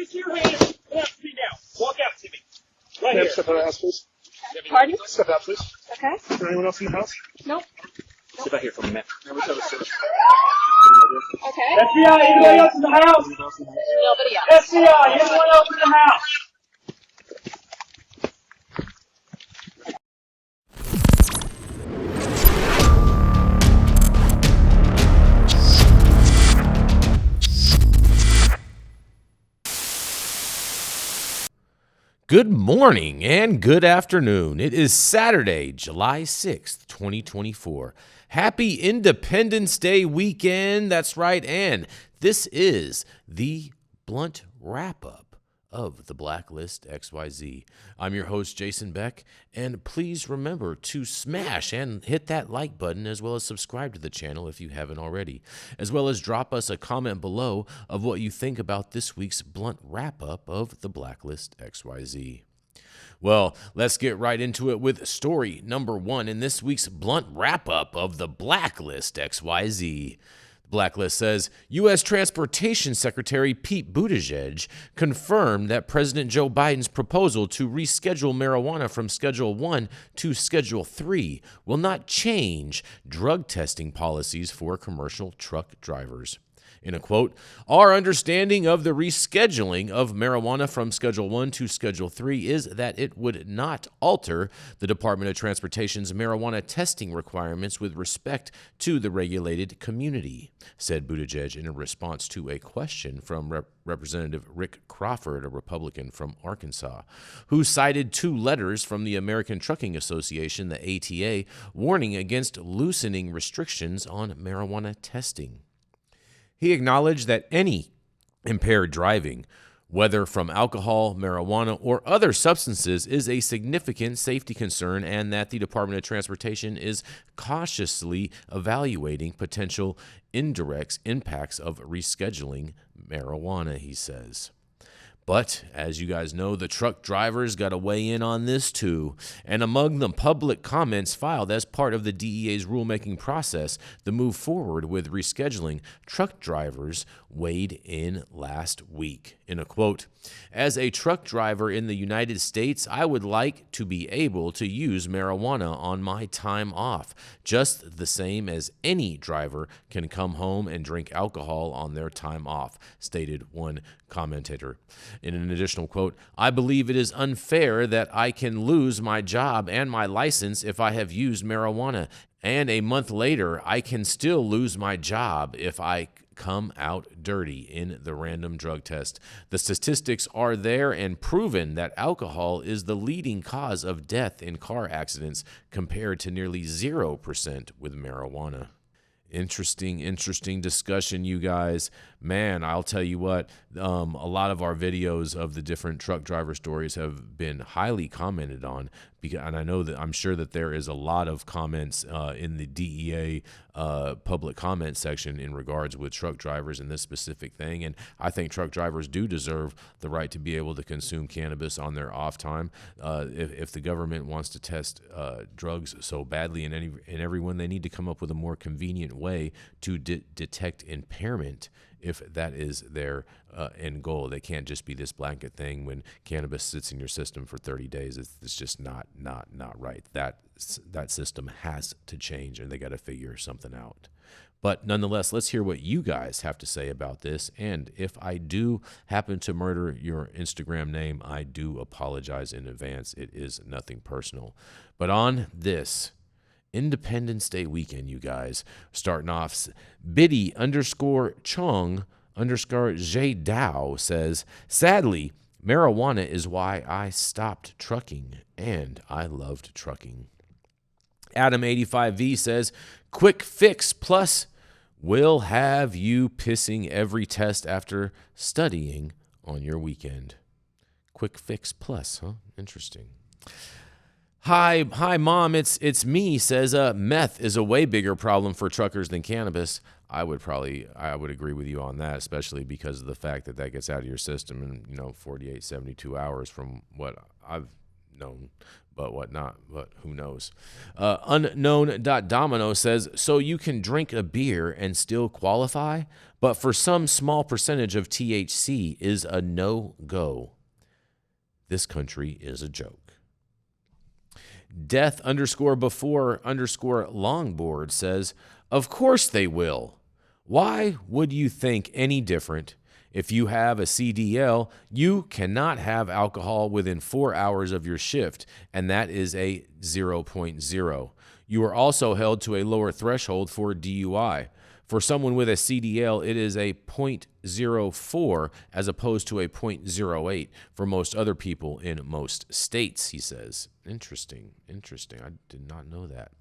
me see your hands. Come out to me now. Walk out to me. Right here. Step out of the house, please. Pardon? Step out, please. Okay. Is there anyone else in the house? Nope. Sit back here for a minute. Okay. FBI, anybody else in the house? Nobody else. FBI, anyone else in the house? Good morning and good afternoon. It is Saturday, July 6th, 2024. Happy Independence Day weekend. That's right. And this is the blunt wrap-up of the Blacklist XYZ. I'm your host, Jason Beck, and please remember to smash and hit that like button as well as subscribe to the channel if you haven't already, as well as drop us a comment below of what you think about this week's blunt wrap-up of the Blacklist XYZ. Well, let's get right into it with story number 1 in this week's blunt wrap-up of the Blacklist XYZ. Blacklist says, U.S. Transportation Secretary Pete Buttigieg confirmed that President Joe Biden's proposal to reschedule marijuana from Schedule 1 to Schedule 3 will not change drug testing policies for commercial truck drivers. In a quote, our understanding of the rescheduling of marijuana from Schedule 1 to Schedule 3 is that it would not alter the Department of Transportation's marijuana testing requirements with respect to the regulated community, said Buttigieg in a response to a question from Representative Rick Crawford, a Republican from Arkansas, who cited 2 letters from the American Trucking Association, the ATA, warning against loosening restrictions on marijuana testing. He acknowledged that any impaired driving, whether from alcohol, marijuana, or other substances, is a significant safety concern and that the Department of Transportation is cautiously evaluating potential indirect impacts of rescheduling marijuana, he says. But, as you guys know, the truck drivers got to weigh in on this too. And among the public comments filed as part of the DEA's rulemaking process, the move forward with rescheduling, truck drivers weighed in last week. In a quote, as a truck driver in the United States, I would like to be able to use marijuana on my time off, just the same as any driver can come home and drink alcohol on their time off, stated one commentator. In an additional quote, I believe it is unfair that I can lose my job and my license if I have used marijuana, and a month later I can still lose my job if I come out dirty in the random drug test. The statistics are there and proven that alcohol is the leading cause of death in car accidents compared to nearly 0% with marijuana. Interesting discussion, you guys. Man, I'll tell you what, a lot of our videos of the different truck driver stories have been highly commented on, and I know that I'm sure that there is a lot of comments in the DEA public comment section in regards with truck drivers and this specific thing. And I think truck drivers do deserve the right to be able to consume cannabis on their off time. If the government wants to test drugs so badly in everyone, they need to come up with a more convenient way to detect impairment if that is their end goal. They can't just be this blanket thing when cannabis sits in your system for 30 days. It's just not right. That system has to change, and they got to figure something out. But nonetheless, let's hear what you guys have to say about this. And if I do happen to murder your Instagram name, I do apologize in advance. It is nothing personal. But on this Independence Day weekend, you guys, starting off, Biddy_Chong_J Dow says, marijuana is why I stopped trucking, and I loved trucking. Adam85V says, quick fix plus will have you pissing every test after studying on your weekend. Quick fix plus, huh? Interesting. Hi, Mom, it's me, says, meth is a way bigger problem for truckers than cannabis. I would agree with you on that, especially because of the fact that gets out of your system in, 48, 72 hours from what I've known, but what not, but who knows. Unknown.domino says, so you can drink a beer and still qualify, but for some small percentage of THC is a no-go. This country is a joke. Death_before_longboard says, of course they will. Why would you think any different? If you have a CDL, you cannot have alcohol within 4 hours of your shift, and that is a 0.0. You are also held to a lower threshold for DUI. For someone with a CDL, it is a 0.04 as opposed to a 0.08 for most other people in most states, he says. Interesting. I did not know that.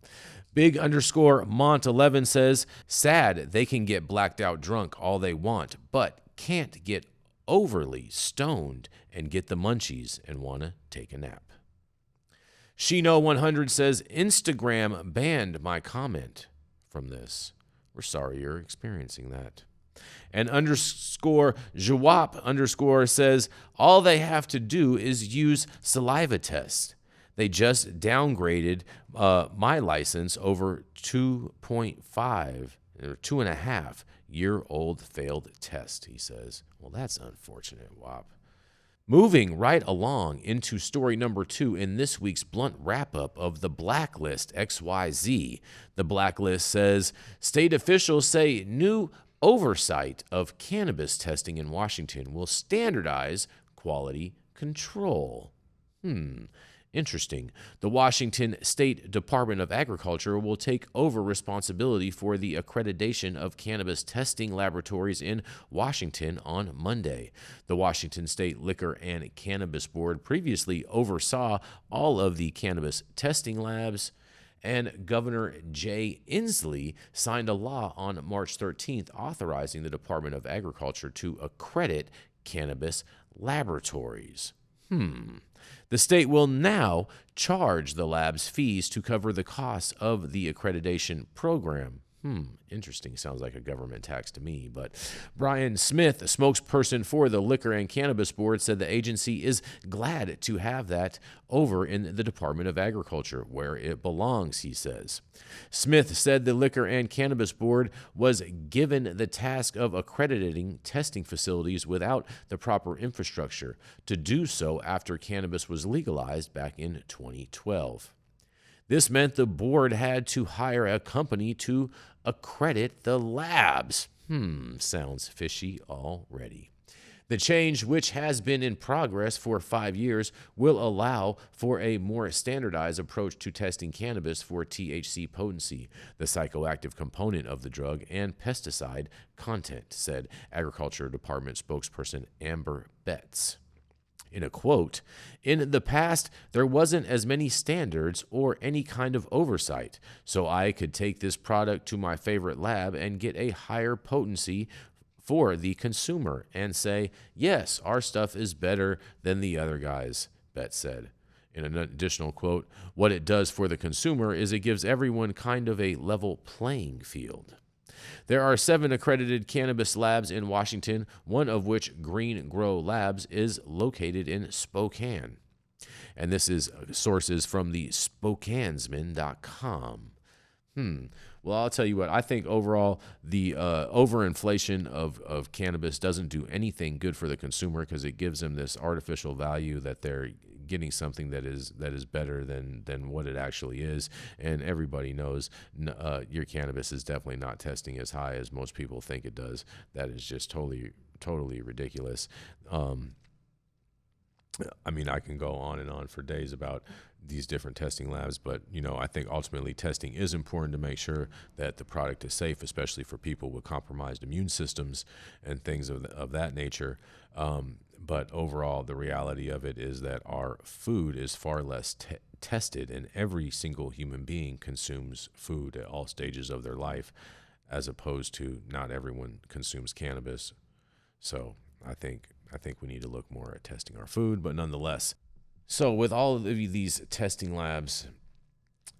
Big_Mont11 says, sad they can get blacked out drunk all they want, but can't get overly stoned and get the munchies and want to take a nap. Shino100 says, Instagram banned my comment from this. We're sorry you're experiencing that. And _Jawap_ says, all they have to do is use saliva tests. They just downgraded my license over 2.5 or 2.5 year-old failed test, he says. Well, that's unfortunate, Wop. Moving right along into story number 2 in this week's blunt wrap-up of the Blacklist XYZ. The Blacklist says, state officials say new oversight of cannabis testing in Washington will standardize quality control. Interesting. The Washington State Department of Agriculture will take over responsibility for the accreditation of cannabis testing laboratories in Washington on Monday. The Washington State Liquor and Cannabis Board previously oversaw all of the cannabis testing labs, and Governor Jay Inslee signed a law on March 13th authorizing the Department of Agriculture to accredit cannabis laboratories. The state will now charge the lab's fees to cover the costs of the accreditation program. Interesting. Sounds like a government tax to me. But Brian Smith, a spokesperson for the Liquor and Cannabis Board, said the agency is glad to have that over in the Department of Agriculture, where it belongs, he says. Smith said the Liquor and Cannabis Board was given the task of accrediting testing facilities without the proper infrastructure to do so after cannabis was legalized back in 2012. This meant the board had to hire a company to accredit the labs. Sounds fishy already. The change, which has been in progress for 5 years, will allow for a more standardized approach to testing cannabis for THC potency, the psychoactive component of the drug, and pesticide content, said Agriculture Department spokesperson Amber Betts. In a quote, in the past, there wasn't as many standards or any kind of oversight, so I could take this product to my favorite lab and get a higher potency for the consumer and say, yes, our stuff is better than the other guys, Betts said. In an additional quote, what it does for the consumer is it gives everyone kind of a level playing field. There are 7 accredited cannabis labs in Washington, one of which, Green Grow Labs, is located in Spokane. And this is sources from the Spokanesman.com. Well, I'll tell you what, I think overall the overinflation of cannabis doesn't do anything good for the consumer because it gives them this artificial value that they're getting something that is better than what it actually is. And everybody knows your cannabis is definitely not testing as high as most people think it does. That is just totally ridiculous. I mean, I can go on and on for days about these different testing labs, but, I think ultimately testing is important to make sure that the product is safe, especially for people with compromised immune systems and things of that nature. But overall, the reality of it is that our food is far less tested, and every single human being consumes food at all stages of their life, as opposed to not everyone consumes cannabis. So I think we need to look more at testing our food, but nonetheless. So with all of these testing labs,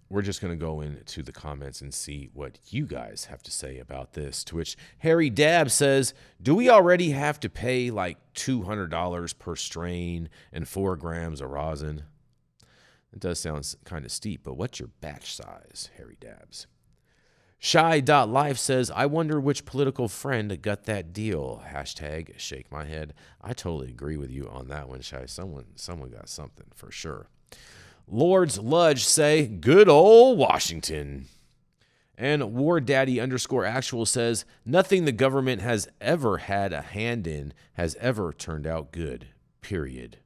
we're just going to go into the comments and see what you guys have to say about this. To which Harry Dab says, do we already have to pay like $200 per strain and 4 grams of rosin? It does sound kind of steep, but what's your batch size, Harry Dabs? Shy.life says, I wonder which political friend got that deal. Hashtag shake my head. I totally agree with you on that one, Shy. Someone got something for sure. Lords Ludge say, good old Washington. And War Daddy _actual says, nothing the government has ever had a hand in has ever turned out good. Period.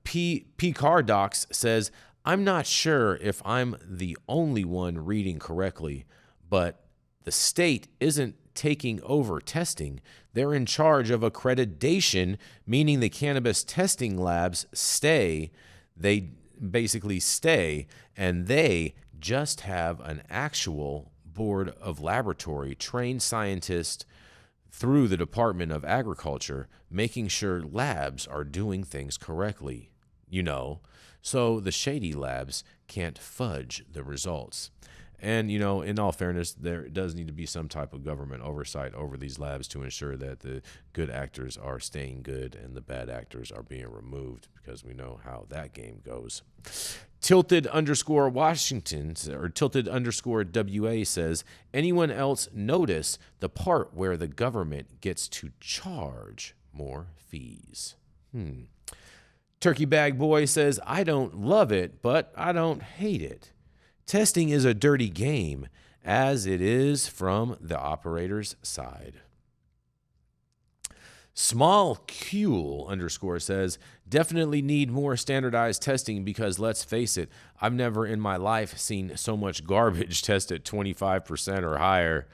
P Car Docs says, I'm not sure if I'm the only one reading correctly, but the state isn't taking over testing. They're in charge of accreditation, meaning the cannabis testing labs stay. They basically stay, and they just have an actual board of laboratory trained scientists through the Department of Agriculture, making sure labs are doing things correctly, so the shady labs can't fudge the results. And, in all fairness, there does need to be some type of government oversight over these labs to ensure that the good actors are staying good and the bad actors are being removed, because we know how that game goes. Tilted _Washington or tilted _WA says, anyone else notice the part where the government gets to charge more fees? Turkey Bag Boy says, I don't love it, but I don't hate it. Testing is a dirty game, as it is from the operator's side. Small Cule _ says, definitely need more standardized testing because let's face it, I've never in my life seen so much garbage test at 25% or higher.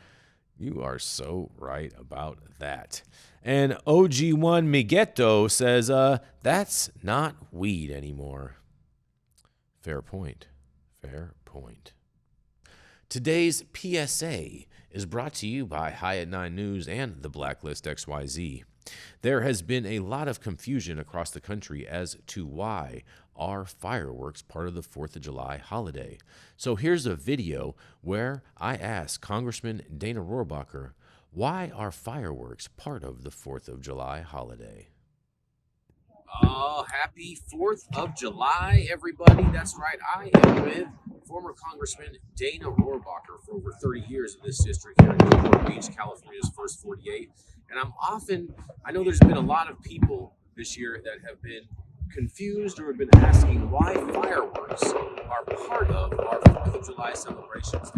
You are so right about that. And OG1 Migueto says, that's not weed anymore. Fair point. Fair point. Today's PSA is brought to you by Hyatt 9 News and the Blacklist XYZ. There has been a lot of confusion across the country as to why are fireworks part of the 4th of July holiday. So here's a video where I asked Congressman Dana Rohrabacher, why are fireworks part of the 4th of July holiday? Oh, happy 4th of July, everybody. That's right. I am with former Congressman Dana Rohrabacher for over 30 years in this district here in Newport Beach, California's first 48. And I know there's been a lot of people this year that have been confused or have been asking why fireworks are part of our 4th of July celebrations.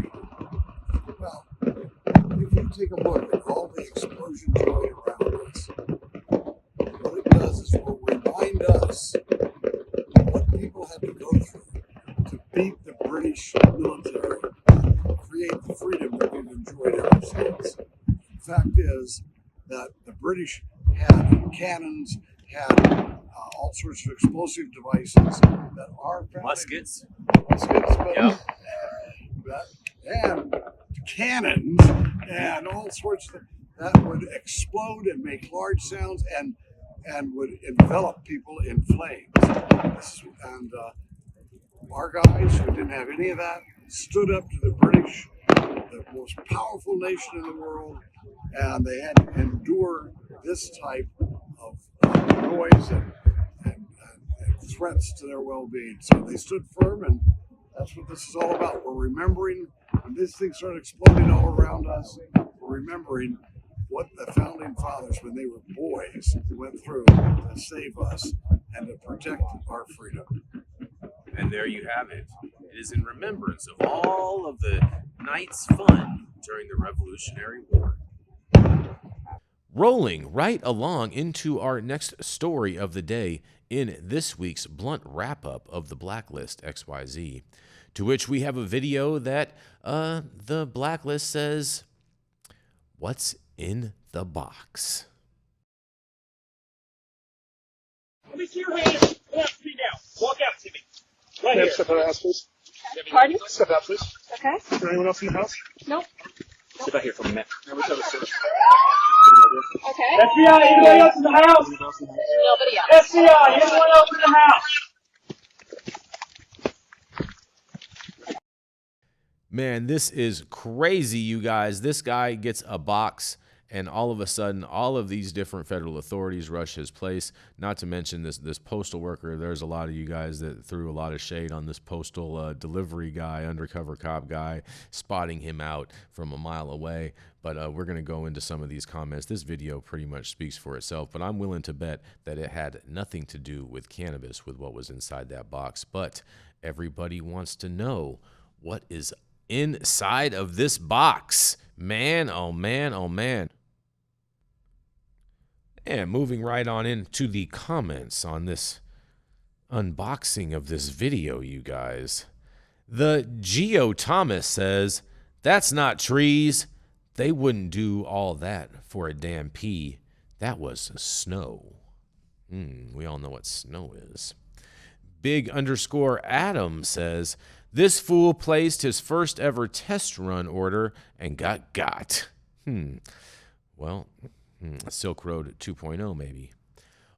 Well, if you take a look at all the explosions going around us, what it does is it will remind us what people had to go through to beat the British military, create the freedom that we've enjoyed ever since. The fact is that the British had cannons, had all sorts of explosive devices that are Muskets. And cannons and all sorts of that would explode and make large sounds and would envelop people in flames. And our guys who didn't have any of that stood up to the British, the most powerful nation in the world, and they had to endure this type of noise and threats to their well-being. So they stood firm, and that's what this is all about. We're remembering when these things started exploding all around us, we're remembering what the founding fathers, when they were boys, went through to save us and to protect our freedom. And there you have it. It is in remembrance of all of the night's fun during the Revolutionary War. Rolling right along into our next story of the day in this week's blunt wrap-up of the Blacklist XYZ, to which we have a video that the Blacklist says, what's in the box? Let me see your hands. Come on, sit down. Walk out to me. Right here. Step out of the house, please. Pardon? Step out, please. Okay. Is there anyone else in the house? Nope. Sit out here for a minute. Let's have a search. Okay. FBI, anybody else in the house? Nobody else. FBI, anyone else in the house? Man, this is crazy, you guys. This guy gets a box And all of a sudden, all of these different federal authorities rush his place. Not to mention this postal worker. There's a lot of you guys that threw a lot of shade on this postal delivery guy, undercover cop guy, spotting him out from a mile away. But we're going to go into some of these comments. This video pretty much speaks for itself, but I'm willing to bet that it had nothing to do with cannabis, with what was inside that box. But everybody wants to know what is inside of this box. Man, oh man, oh man. And moving right on into the comments on this unboxing of this video, you guys. The Geo Thomas says, "That's not trees. They wouldn't do all that for a damn pea. That was snow." We all know what snow is. Big_Adam says, "This fool placed his first ever test run order and got. Well, Silk Road 2.0 maybe.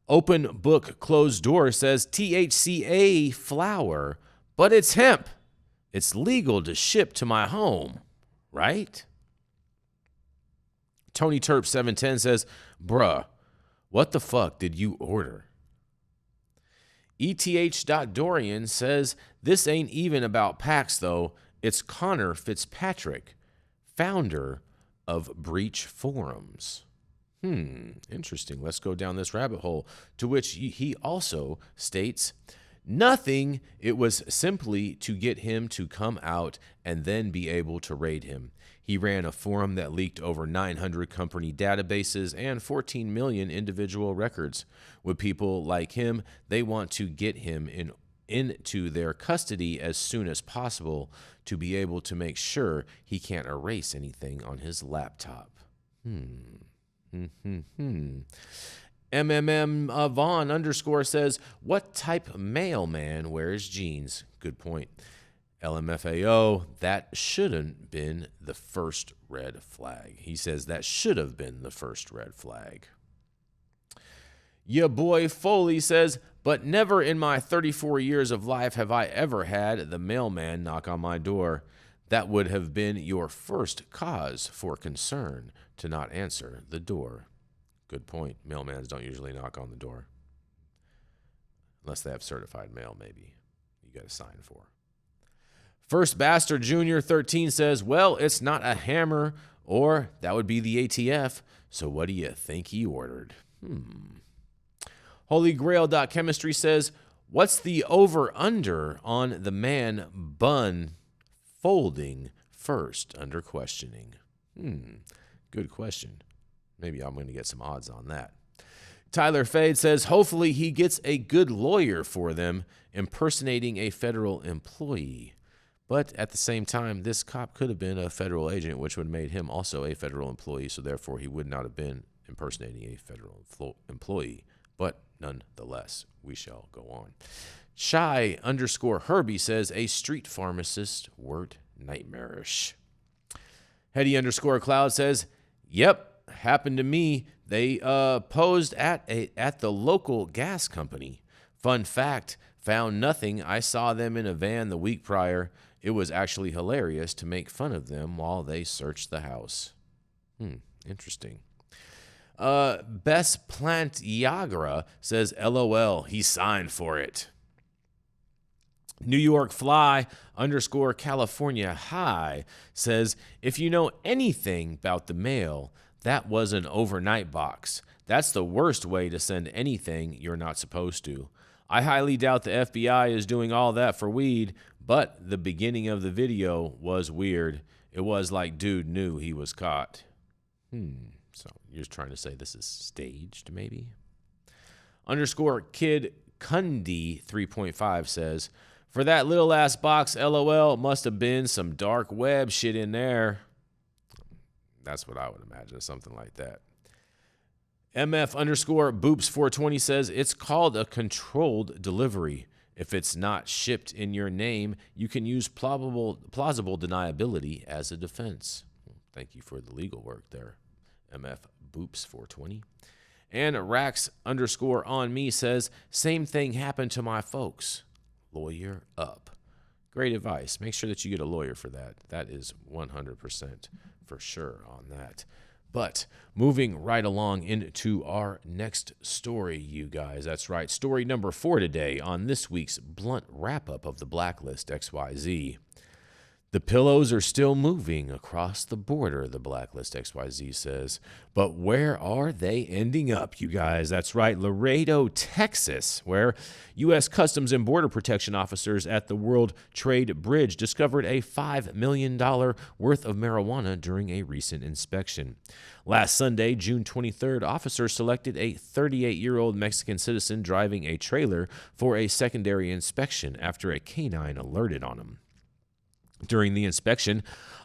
Open Book Closed Door says, THCA flower, but it's hemp. It's legal to ship to my home, right? Tony Terp 710 says, bruh, what the fuck did you order? ETH.Dorian says, this ain't even about PAX though. It's Connor Fitzpatrick, founder of Breach Forums. Interesting. Let's go down this rabbit hole, to which he also states, nothing. It was simply to get him to come out and then be able to raid him. He ran a forum that leaked over 900 company databases and 14 million individual records. With people like him, they want to get him into their custody as soon as possible to be able to make sure he can't erase anything on his laptop. MMM Vaughn _ says, what type mailman wears jeans? Good point. LMFAO, that shouldn't been the first red flag. He says that should have been the first red flag. Ya boy Foley says, but never in my 34 years of life have I ever had the mailman knock on my door. That would have been your first cause for concern to not answer the door. Good point. Mailmans don't usually knock on the door. Unless they have certified mail, maybe. You got to sign for. First Bastard Jr. 13 says, well, it's not a hammer, or that would be the ATF. So what do you think he ordered? Holy Grail.Chemistry says, what's the over-under on the man bun folding first under questioning? Good question. Maybe I'm going to get some odds on that. Tyler Fade says, hopefully he gets a good lawyer for them impersonating a federal employee. But at the same time, this cop could have been a federal agent, which would have made him also a federal employee, so therefore he would not have been impersonating a federal employee. But nonetheless, we shall go on. Shy_Herbie says, a street pharmacist word nightmarish. Hetty_Cloud says, yep, happened to me. They posed at the local gas company. Fun fact, found nothing. I saw them in a van the week prior. It was actually hilarious to make fun of them while they searched the house. Interesting. Best Plant Yagra says, LOL, he signed for it. New York Fly _California High says, if you know anything about the mail, that was an overnight box. That's the worst way to send anything you're not supposed to. I highly doubt the FBI is doing all that for weed, but the beginning of the video was weird. It was like dude knew he was caught. So you're trying to say this is staged, maybe? _Kid Kundi 3.5 says, for that little ass box, LOL, must have been some dark web shit in there. That's what I would imagine, something like that. MF_Boops420 says, it's called a controlled delivery. If it's not shipped in your name, you can use plausible deniability as a defense. Thank you for the legal work there, MF_Boops420. And Rax_on me says, same thing happened to my folks. Lawyer up. Great advice. Make sure that you get a lawyer for that. That is 100% for sure on that. But moving right along into our next story, you guys. That's right. Story number 4 today on this week's blunt wrap-up of the Blacklist XYZ. The pillows are still moving across the border, the Blacklist XYZ says. But where are they ending up, you guys? That's right, Laredo, Texas, where U.S. Customs and Border Protection officers at the World Trade Bridge discovered a $5 million worth of marijuana during a recent inspection. Last Sunday, June 23rd, officers selected a 38-year-old Mexican citizen driving a trailer for a secondary inspection after a canine alerted on him. During the inspection,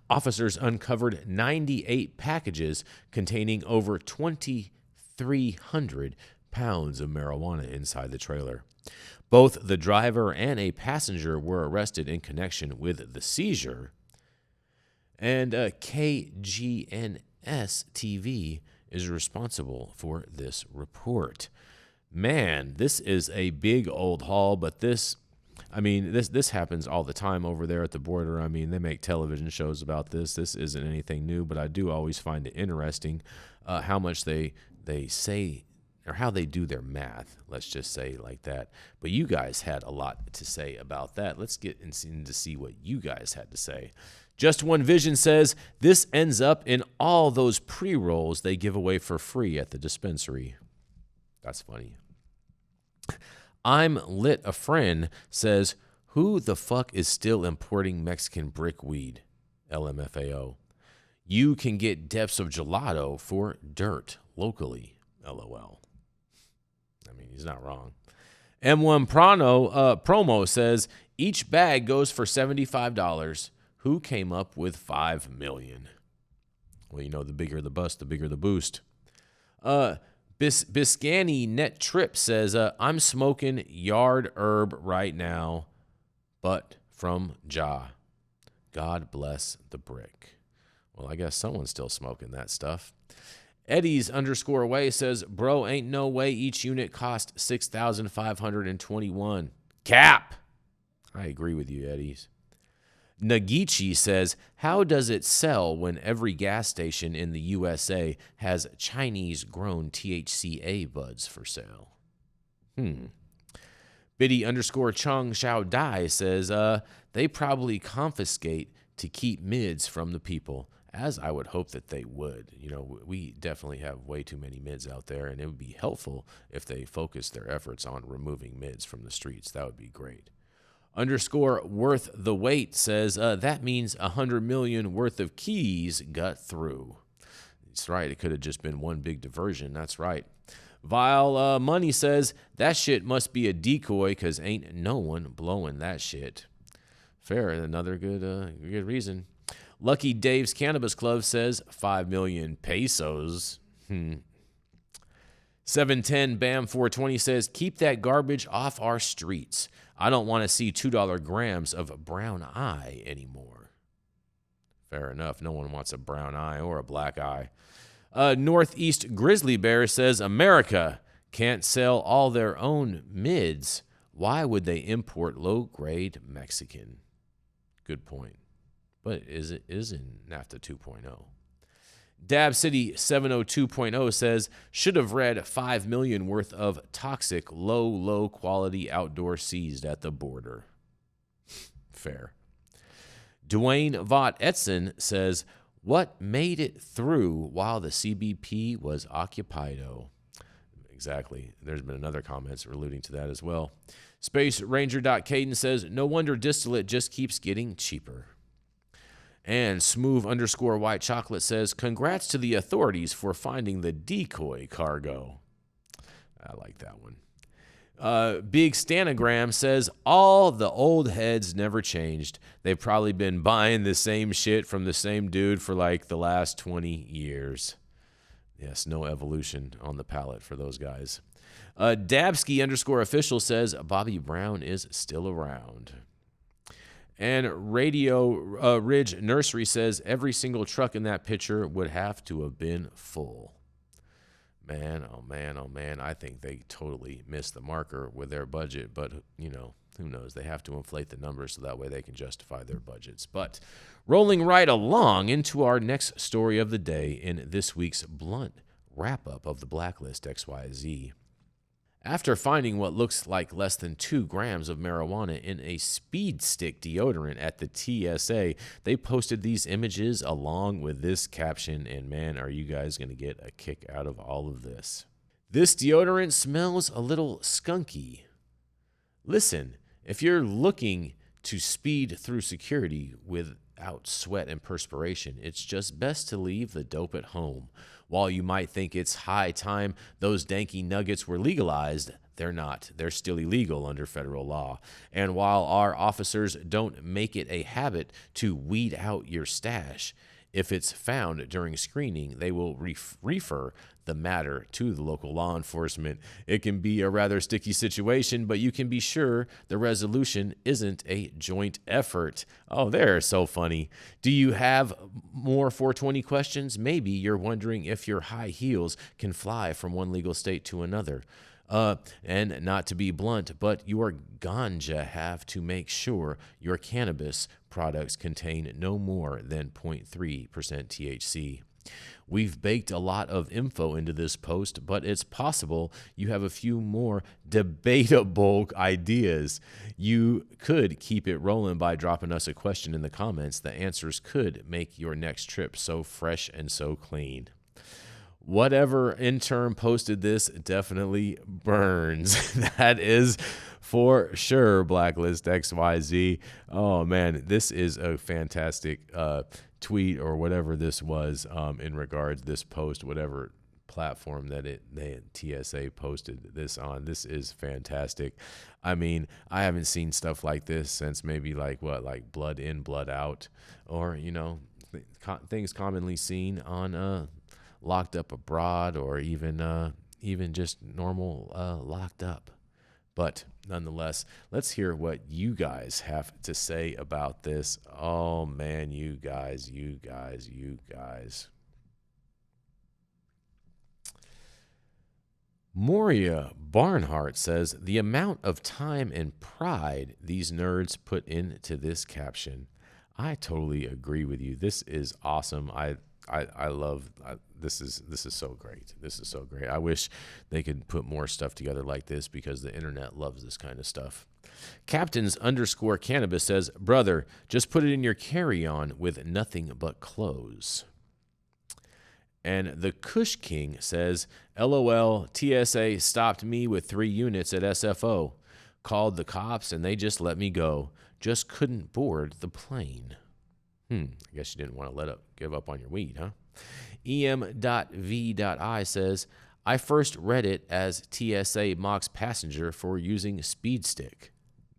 officers uncovered 98 packages containing over 2,300 pounds of marijuana inside the trailer. Both the driver and a passenger were arrested in connection with the seizure, and KGNS TV is responsible for this report. Man, this is a big old haul, but this happens all the time over there at the border. I mean, they make television shows about this. This isn't anything new, but I do always find it interesting how much they say, or how they do their math, let's just say like that. But you guys had a lot to say about that. Let's get in to see what you guys had to say. Just One Vision says, this ends up in all those pre-rolls they give away for free at the dispensary. That's funny. I'm Lit a Friend says, who the fuck is still importing Mexican brick weed? LMFAO. You can get depths of gelato for dirt locally. LOL. I mean, he's not wrong. M1 promo says, each bag goes for $75. Who came up with $5 million? Well, you know, the bigger the bust, the bigger the boost. Biscani Net Trip says, I'm smoking yard herb right now, but from Ja. God bless the brick. Well, I guess someone's still smoking that stuff. Eddie's _way says, bro, ain't no way each unit cost $6,521. Cap. I agree with you, Eddie's. Nagichi says, how does it sell when every gas station in the USA has Chinese-grown THCA buds for sale? Biddy _Chong Xiao Dai says, they probably confiscate to keep mids from the people, as I would hope that they would. You know, we definitely have way too many mids out there, and it would be helpful if they focused their efforts on removing mids from the streets. That would be great. Worth the wait says, that means 100 million worth of keys got through. That's right. It could have just been one big diversion. That's right. Vile Money says, that shit must be a decoy because ain't no one blowing that shit. Fair. Another good reason. Lucky Dave's Cannabis Club says 5 million pesos. 710 Bam 420 says, keep that garbage off our streets. I don't want to see $2 grams of brown eye anymore. Fair enough. No one wants a brown eye or a black eye. Northeast Grizzly Bear says, America can't sell all their own mids. Why would they import low-grade Mexican? Good point. But is in NAFTA 2.0. Dab City 702.0 says, should have read 5 million worth of toxic, low quality outdoor seized at the border. Fair. Dwayne Vaught Etzen says, what made it through while the CBP was occupied-o? Exactly. There's been another comment alluding to that as well. Space Ranger.Caden says, no wonder distillate just keeps getting cheaper. And Smooth _White Chocolate says, congrats to the authorities for finding the decoy cargo. I like that one. Big Stanogram says, all the old heads never changed. They've probably been buying the same shit from the same dude for like the last 20 years. Yes, no evolution on the palate for those guys. Dabsky _official says, Bobby Brown is still around. And Radio Ridge Nursery says, every single truck in that picture would have to have been full. Man, oh man, oh man. I think they totally missed the marker with their budget, but who knows? They have to inflate the numbers so that way they can justify their budgets. But rolling right along into our next story of the day in this week's blunt wrap-up of the Blacklist XYZ. After finding what looks like less than 2 grams of marijuana in a speed stick deodorant at the TSA, they posted these images along with this caption, and man, are you guys going to get a kick out of all of this. This deodorant smells a little skunky. Listen, if you're looking to speed through security without sweat and perspiration, it's just best to leave the dope at home. While you might think it's high time those danky nuggets were legalized, they're not. They're still illegal under federal law. And while our officers don't make it a habit to weed out your stash, if it's found during screening, they will refer the matter to the local law enforcement. It can be a rather sticky situation, but you can be sure the resolution isn't a joint effort. Oh, they're so funny. Do you have more 420 questions? Maybe you're wondering if your high heels can fly from one legal state to another. And not to be blunt, but your ganja have to make sure your cannabis products contain no more than 0.3% THC. We've baked a lot of info into this post, but it's possible you have a few more debatable ideas. You could keep it rolling by dropping us a question in the comments. The answers could make your next trip so fresh and so clean. Whatever intern posted this definitely burns. That is for sure, Blacklist XYZ. Oh, man, this is a fantastic tweet or whatever this was in regards to this post, whatever platform that TSA posted this on. This is fantastic. I mean, I haven't seen stuff like this since maybe like Blood In, Blood Out, or, things commonly seen on Locked Up Abroad, or even just normal Locked Up. But nonetheless, let's hear what you guys have to say about this. Oh man, you guys. Moria Barnhart says, the amount of time and pride these nerds put into this caption. I totally agree with you. This is awesome. I love this is so great. This is so great. I wish they could put more stuff together like this because the internet loves this kind of stuff. Captains_Cannabis says, brother, just put it in your carry-on with nothing but clothes. And the Kush King says, LOL, TSA stopped me with 3 units at SFO. Called the cops and they just let me go. Just couldn't board the plane. I guess you didn't want to give up on your weed, huh? EM.V.I says, I first read it as TSA mocks passenger for using speed stick.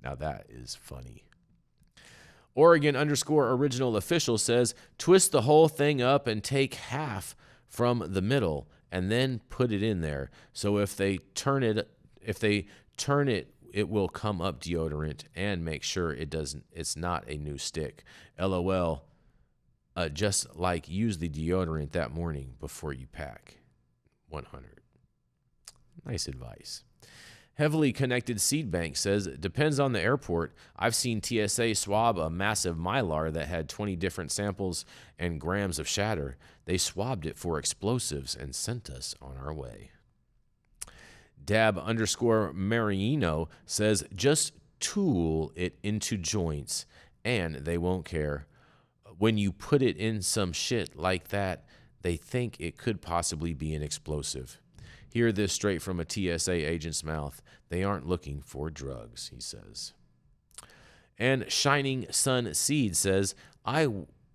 Now that is funny. Oregon_original official says, twist the whole thing up and take half from the middle and then put it in there. So if they turn it, it will come up deodorant, and make sure it's not a new stick. LOL. Just like use the deodorant that morning before you pack. 100. Nice advice. Heavily Connected Seed Bank says, depends on the airport. I've seen TSA swab a massive Mylar that had 20 different samples and grams of shatter. They swabbed it for explosives and sent us on our way. Dab_Marino says, just tool it into joints and they won't care. When you put it in some shit like that, they think it could possibly be an explosive. Hear this straight from a TSA agent's mouth. They aren't looking for drugs, he says. And Shining Sun Seed says, I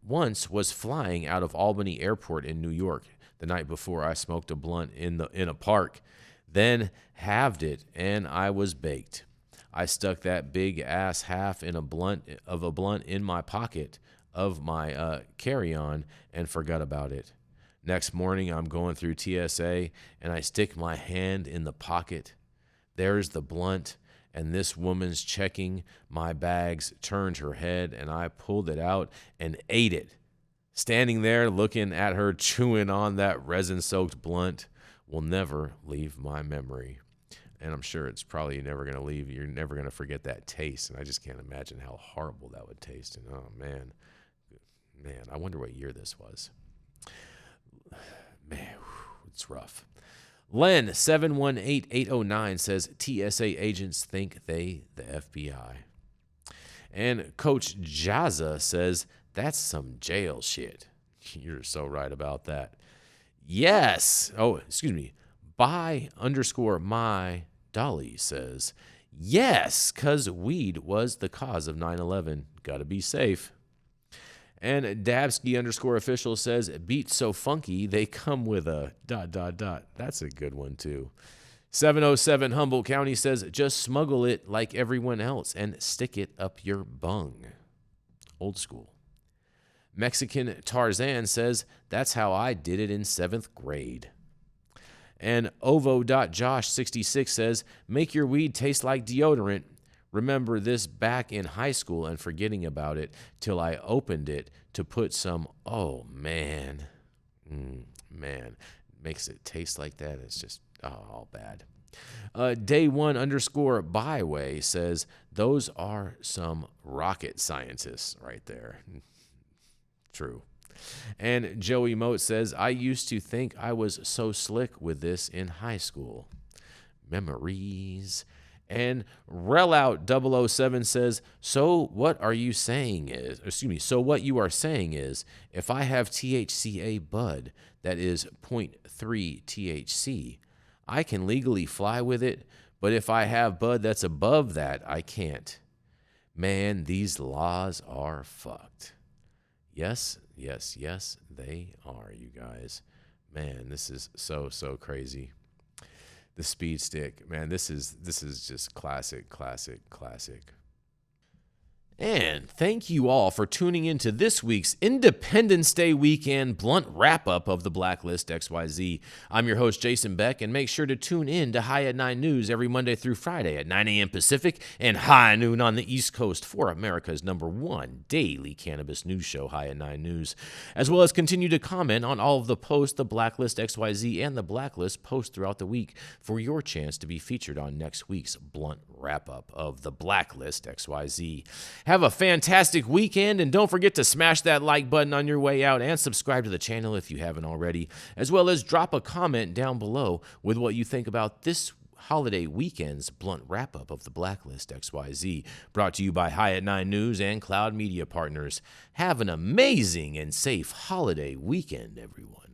once was flying out of Albany Airport in New York the night before. I smoked a blunt in a park, then halved it, and I was baked. I stuck that big ass half in a blunt in my pocket of my carry-on and forgot about it. Next morning, I'm going through TSA, and I stick my hand in the pocket. There's the blunt, and this woman's checking my bags, turned her head, and I pulled it out and ate it. Standing there looking at her chewing on that resin-soaked blunt, will never leave my memory. And I'm sure it's probably never going to leave. You're never going to forget that taste. And I just can't imagine how horrible that would taste. And oh, man, I wonder what year this was. Man, it's rough. Len 718-809 says TSA agents think they the FBI. And Coach Jaza says that's some jail shit. You're so right about that. Yes. Oh, excuse me. By_my Dolly says, yes, because weed was the cause of 9/11. Gotta be safe. And Dabsky_official says, beats so funky, they come with a ... That's a good one, too. 707 Humboldt County says, just smuggle it like everyone else and stick it up your bung. Old school. Mexican Tarzan says, that's how I did it in 7th grade. And ovo.josh66 says, make your weed taste like deodorant. Remember this back in high school and forgetting about it till I opened it to put some, oh, man. Man, makes it taste like that. It's just all bad. Day1_byway says, those are some rocket scientists right there. True. And Joey Moat says, I used to think I was so slick with this in high school. Memories. And Relout007 says, so what you are saying is, if I have THCA bud that is 0.3 THC, I can legally fly with it, but if I have bud that's above that, I can't. Man, these laws are fucked. Yes, they are, you guys. Man, this is so crazy. The speed stick, man, this is just classic. And thank you all for tuning into this week's Independence Day weekend blunt wrap-up of the Blacklist XYZ. I'm your host, Jason Beck, and make sure to tune in to High at 9 News every Monday through Friday at 9 a.m. Pacific and high noon on the East Coast for America's #1 daily cannabis news show, High at 9 News, as well as continue to comment on all of the posts the Blacklist XYZ and the Blacklist post throughout the week for your chance to be featured on next week's blunt wrap-up of the Blacklist XYZ. Have a fantastic weekend, and don't forget to smash that like button on your way out and subscribe to the channel if you haven't already, as well as drop a comment down below with what you think about this holiday weekend's blunt wrap-up of the Blacklist XYZ, brought to you by High at 9 News and Cloud Media Partners. Have an amazing and safe holiday weekend, everyone.